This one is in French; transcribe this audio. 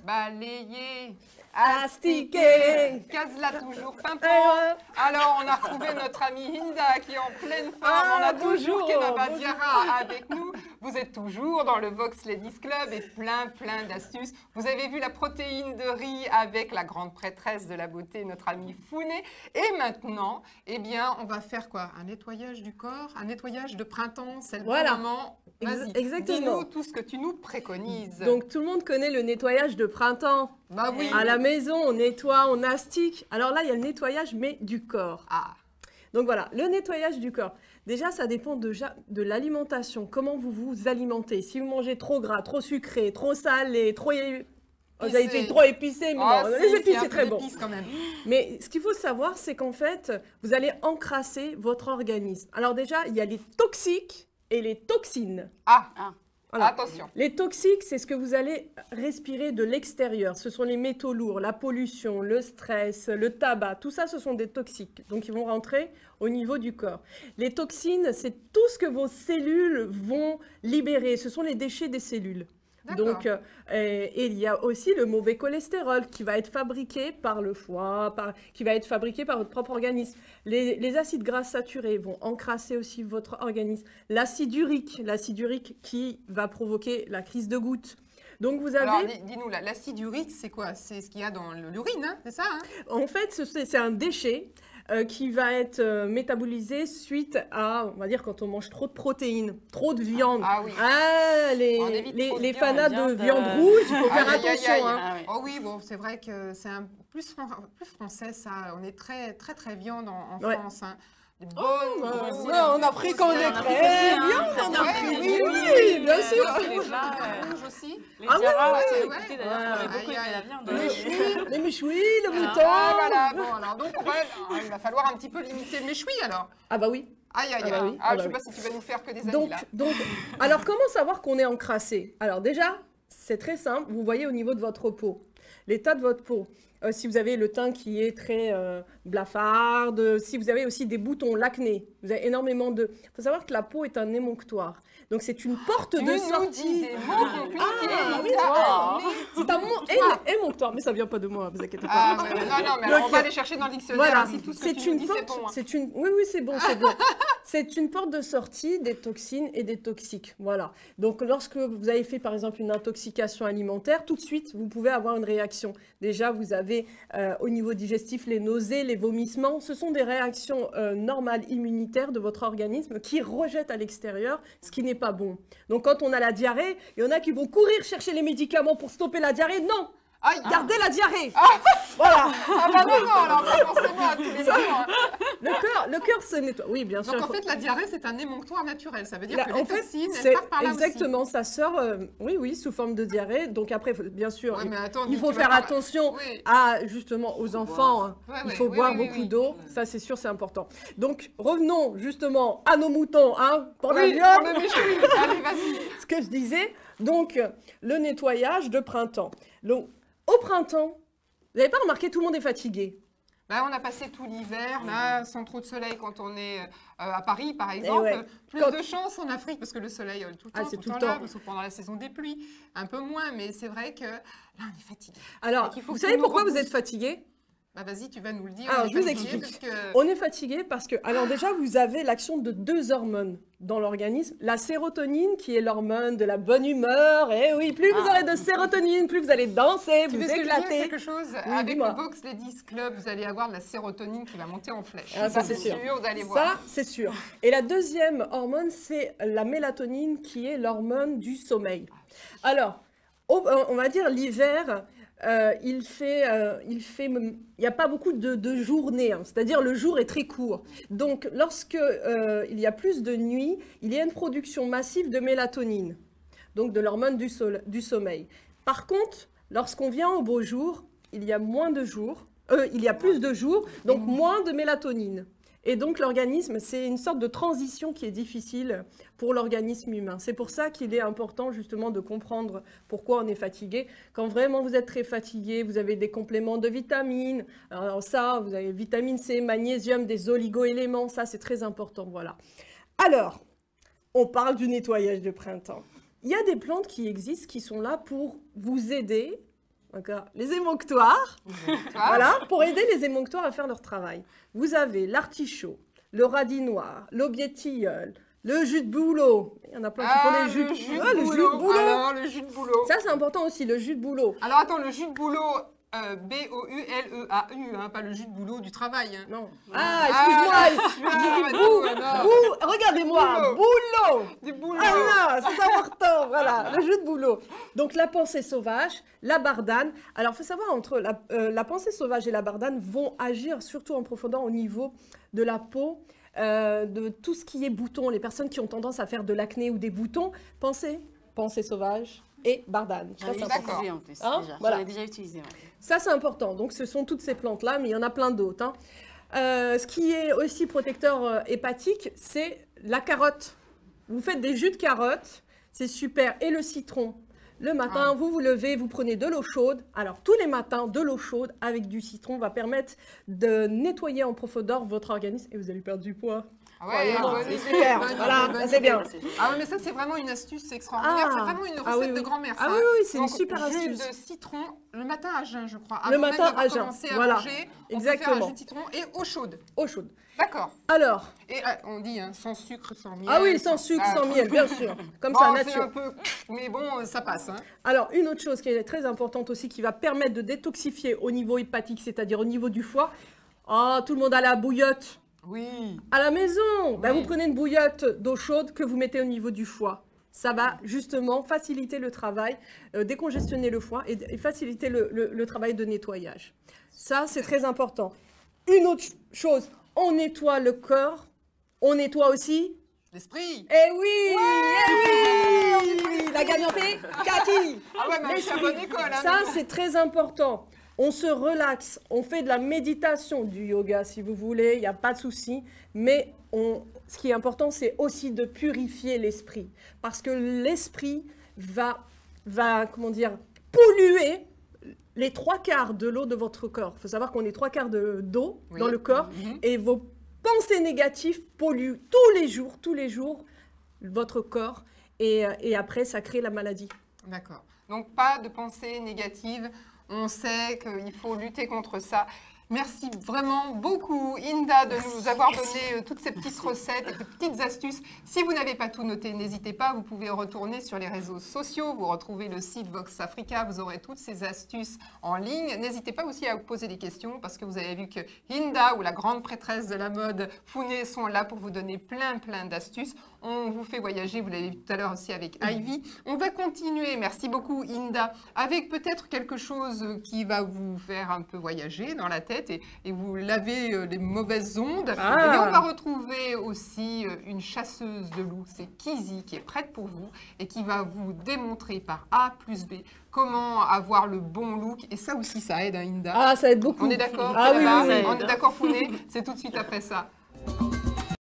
balayer, astiquer, casse-la toujours pimpant. Alors, on a retrouvé notre amie Hinda qui est en pleine forme. On a toujours Kenaba Diarra avec nous. Vous êtes toujours dans le Vox Ladies Club et plein d'astuces. Vous avez vu la protéine de riz avec la grande prêtresse de la beauté, notre amie Founé. Et maintenant, eh bien, on va faire quoi? Un nettoyage du corps, un nettoyage de printemps, c'est le bon moment. Vas-y, dis-nous tout ce que tu nous préconises. Donc, tout le monde connaît le nettoyage de printemps. Bah oui. À la maison, on nettoie, on astique. Alors là, il y a le nettoyage, mais du corps. Ah. Donc voilà, le nettoyage du corps. Déjà, ça dépend de l'alimentation. Comment vous vous alimentez? Si vous mangez trop gras, trop sucré, trop salé, trop... Vous avez été trop épicé, mais non, les épices, c'est très bon. Quand même. Mais ce qu'il faut savoir, c'est qu'en fait, vous allez encrasser votre organisme. Alors déjà, il y a les toxiques et les toxines. Voilà. Attention. Les toxiques, c'est ce que vous allez respirer de l'extérieur. Ce sont les métaux lourds, la pollution, le stress, le tabac. Tout ça, ce sont des toxiques. Donc, ils vont rentrer au niveau du corps. Les toxines, c'est tout ce que vos cellules vont libérer. Ce sont les déchets des cellules. Donc, et il y a aussi le mauvais cholestérol qui va être fabriqué par le foie, qui va être fabriqué par votre propre organisme. Les acides gras saturés vont encrasser aussi votre organisme. L'acide urique qui va provoquer la crise de goutte. Donc vous avez... Alors, dis-nous, l'acide urique, c'est quoi? C'est ce qu'il y a dans l'urine, hein? C'est ça, hein? En fait, c'est un déchet qui va être métabolisé suite à, on va dire, quand on mange trop de protéines, trop de viande. Ah oui. Les fanas de viande rouge, il faut faire attention. Hein. Oh oui, bon, c'est vrai que c'est plus français, ça. On est très viande en France, hein. On a pris qu'on est très bien, on a pris, oui, bien sûr. Les rouges aussi. Les Diarra, c'est écouté d'ailleurs, on beaucoup aimé la viande. Les méchouis, le mouton. Ah voilà, bon alors, donc il va falloir un petit peu limiter le méchoui alors. Ah bah oui. Aïe. Je ne sais pas si tu vas nous faire que des amis là. Donc, alors comment savoir qu'on est encrassé? Alors déjà, c'est très simple, vous voyez au niveau de votre peau, l'état de votre peau. Si vous avez le teint qui est très blafarde, si vous avez aussi des boutons, l'acné, vous avez énormément de... Il faut savoir que la peau est un émonctoire. Donc c'est une porte de sortie. Des mots compliqués. C'est un mot émonctoire, mais ça vient pas de moi, vous inquiétez pas. Non, mais on va aller chercher dans le dictionnaire. Voilà, si tout ce que tu nous dis, c'est bon. Oui, c'est bon. C'est une porte de sortie des toxines et des toxiques. Voilà. Donc lorsque vous avez fait par exemple une intoxication alimentaire, tout de suite vous pouvez avoir une réaction. Déjà vous avez au niveau digestif les nausées, les vomissements. Ce sont des réactions normales immunitaires de votre organisme qui rejettent à l'extérieur ce qui n'est pas bon. Donc quand on a la diarrhée, il y en a qui vont courir chercher les médicaments pour stopper la diarrhée. Non! Gardez la diarrhée. Voilà. Alors pas forcément à tous les moments. Le cœur se nettoie. Oui, bien sûr. Donc en fait, la diarrhée, c'est un émonctoire naturel. Ça veut dire que les toxines, elles partent par là aussi. Exactement, ça sort, oui, sous forme de diarrhée. Donc après, bien sûr, attends, il faut faire attention justement aux enfants. Il faut boire beaucoup d'eau. Ça, c'est sûr, c'est important. Donc, revenons justement à nos moutons, pour la viande. Allez, vas-y. Ce que je disais, donc, le nettoyage de printemps. Donc, au printemps, vous n'avez pas remarqué, tout le monde est fatigué. On a passé tout l'hiver, là, sans trop de soleil quand on est à Paris, par exemple. Plus de chance en Afrique, parce que le soleil, tout le temps, tout le temps, sauf pendant la saison des pluies, un peu moins, mais c'est vrai que là, on est fatigué. Alors, vous savez pourquoi vous êtes fatigué? Vas-y, tu vas nous le dire. Alors, je vous explique. On est fatigué parce que, alors déjà, vous avez l'action de 2 hormones dans l'organisme. La sérotonine, qui est l'hormone de la bonne humeur. Et oui, plus vous aurez de sérotonine, plus vous allez danser, vous éclater. Quelque chose avec le Vox Ladies Club, vous allez avoir de la sérotonine qui va monter en flèche. Ça, c'est sûr. Vous allez voir. Ça, c'est sûr. Et la deuxième hormone, c'est la mélatonine, qui est l'hormone du sommeil. Alors, on va dire l'hiver... il n'y a pas beaucoup de journées, c'est-à-dire le jour est très court. Donc, lorsque il y a plus de nuit, il y a une production massive de mélatonine, donc de l'hormone du sommeil. Par contre, lorsqu'on vient au beau jour, il y a plus de jours, donc moins de mélatonine. Et donc l'organisme, c'est une sorte de transition qui est difficile pour l'organisme humain. C'est pour ça qu'il est important justement de comprendre pourquoi on est fatigué. Quand vraiment vous êtes très fatigué, vous avez des compléments de vitamines. Alors ça, vous avez vitamine C, magnésium, des oligo-éléments, ça c'est très important, voilà. Alors, on parle du nettoyage de printemps. Il y a des plantes qui existent, qui sont là pour vous aider d'accord, les émonctoires. Voilà, pour aider les émonctoires à faire leur travail. Vous avez l'artichaut, le radis noir, l'aubier tilleul, le jus de bouleau. Il y en a plein qui font les jus de bouleau. Le jus de bouleau. Alors, le jus de bouleau. Ça, c'est important aussi, le jus de bouleau. Alors, attends, le jus de bouleau, B-O-U-L-E-A-U, hein, pas le jus de bouleau du travail. Hein. Non. Ah, excuse-moi, je dis regardez-moi, boulot. Du boulot. Ah non, c'est important, voilà, le jus de bouleau. Donc, la pensée sauvage, la bardane. Alors, il faut savoir, entre la pensée sauvage et la bardane vont agir surtout en profondeur au niveau de la peau, de tout ce qui est boutons. Les personnes qui ont tendance à faire de l'acné ou des boutons, pensée sauvage et bardane. J'en ai utilisé en plus, hein, déjà. voilà. J'en ai déjà utilisé. Ouais. Ça, c'est important. Donc, ce sont toutes ces plantes-là, mais il y en a plein d'autres. Hein. Ce qui est aussi protecteur hépatique, c'est la carotte. Vous faites des jus de carotte, c'est super. Et le citron. Le matin, vous vous levez, vous prenez de l'eau chaude. Alors, tous les matins, de l'eau chaude avec du citron va permettre de nettoyer en profondeur votre organisme et vous allez perdre du poids. Ah ouais, c'est super. Voilà, c'est bien. Ah ouais, mais ça, c'est vraiment une astuce extraordinaire. C'est vraiment une recette de grand-mère. Ah oui, c'est une Donc, super astuce. Jus de citron, le matin à jeun, je crois. Le matin à jeun, commencer à voilà. manger, Exactement. On peut faire un jus de citron et eau chaude. Eau chaude. D'accord. Alors. Et on dit hein, sans sucre, sans miel. Ah oui, sans sucre, sans miel, bien sûr. Comme bon, ça, nature. C'est un peu... Mais bon, ça passe. Hein. Alors, une autre chose qui est très importante aussi, qui va permettre de détoxifier au niveau hépatique, c'est-à-dire au niveau du foie. Ah, tout le monde a la bouillotte. Oui. À la maison, oui. Ben, vous prenez une bouillotte d'eau chaude que vous mettez au niveau du foie. Ça va justement faciliter le travail, décongestionner le foie et faciliter le travail de nettoyage. Ça, c'est très important. Une autre chose, on nettoie le corps, on nettoie aussi... L'esprit. Eh oui, la gagnantée, Cathy. Ah ouais, mais je suis à bonne école. Hein, ça, c'est très important. On se relaxe, on fait de la méditation, du yoga si vous voulez, il n'y a pas de souci. Mais ce qui est important, c'est aussi de purifier l'esprit. Parce que l'esprit va comment dire, polluer les 3/4 de l'eau de votre corps. Il faut savoir qu'on est 3/4 d'eau dans le corps. Et vos pensées négatives polluent tous les jours, votre corps. Et après, ça crée la maladie. D'accord. Donc, pas de pensées négatives. On sait qu'il faut lutter contre ça. Merci vraiment beaucoup, Hinda, de nous avoir donné toutes ces petites recettes et ces petites astuces. Si vous n'avez pas tout noté, n'hésitez pas, vous pouvez retourner sur les réseaux sociaux, vous retrouvez le site Vox Africa, vous aurez toutes ces astuces en ligne. N'hésitez pas aussi à vous poser des questions parce que vous avez vu que Hinda ou la grande prêtresse de la mode, Founé, sont là pour vous donner plein d'astuces. On vous fait voyager, vous l'avez vu tout à l'heure aussi avec Ivy. On va continuer, merci beaucoup Hinda, avec peut-être quelque chose qui va vous faire un peu voyager dans la tête et vous lavez les mauvaises ondes. Et on va retrouver aussi une chasseuse de loups, c'est Kizzy, qui est prête pour vous et qui va vous démontrer par A plus B comment avoir le bon look. Et ça aussi, ça aide, hein, Hinda. Ah, ça aide beaucoup. On est d'accord? Ah oui, On est d'accord, Founé? C'est tout de suite après ça.